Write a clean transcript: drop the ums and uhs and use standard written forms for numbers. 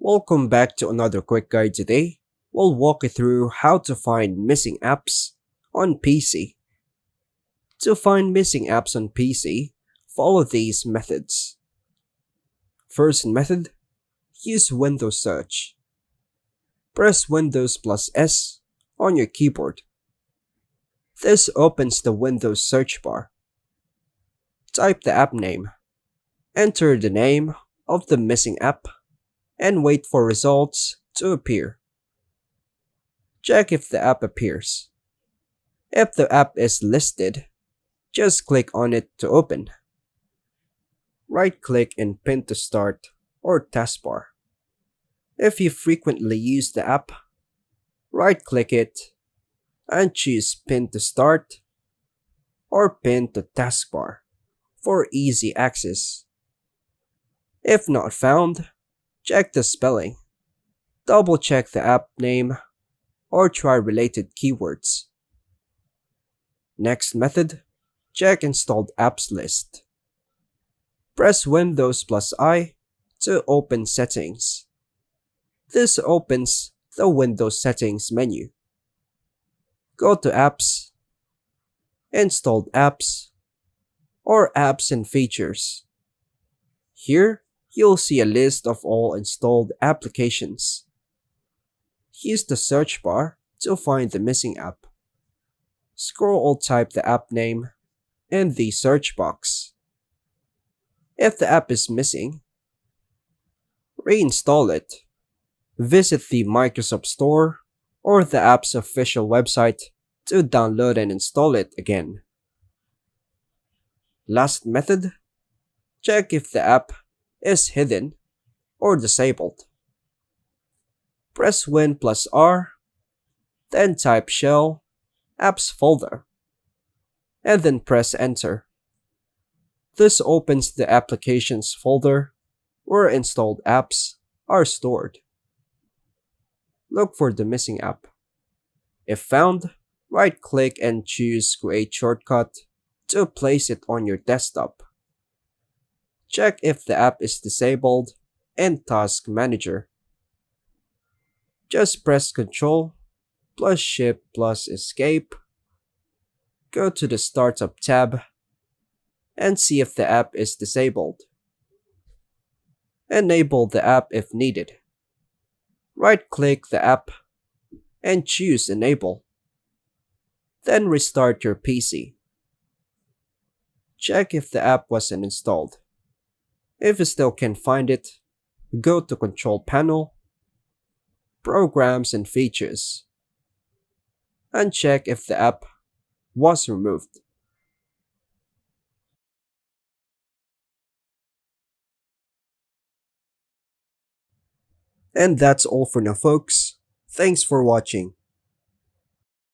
Welcome back to another quick guide today. We'll walk you through how to find missing apps on PC. To find missing apps on PC, follow these methods. First method, use Windows Search. Press Windows plus S on your keyboard. This opens the Windows search bar. Type the app name. Enter the name of the missing app and wait for results to appear. Check if the app appears. If the app is listed, just click on it to open. Right-click and pin to start or taskbar. If you frequently use the app, right-click it and choose Pin to Start or Pin to Taskbar for easy access. If not found, check the spelling. Double-check the app name or try related keywords. Next method, check installed apps list. Press Windows plus I to open settings. This opens the Windows settings menu. Go to Apps, Installed Apps, or Apps and Features. Here, you'll see a list of all installed applications. Use the search bar to find the missing app. Scroll or type the app name in the search box. If the app is missing, reinstall it. Visit the Microsoft Store or the app's official website to download and install it again. Last method, check if the app is hidden or disabled. Press Win plus R, then type Shell Apps folder, and then press Enter. This opens the Applications folder where installed apps are stored. Look for the missing app. If found, right-click and choose Create Shortcut to place it on your desktop. Check if the app is disabled in Task Manager. Just press Ctrl plus Shift plus Escape, go to the Startup tab, and see if the app is disabled. Enable the app if needed. Right-click the app and choose Enable. Then restart your PC. Check if the app wasn't installed. If you still can't find it, go to Control Panel, Programs and Features, and check if the app was removed. And that's all for now, folks. Thanks for watching.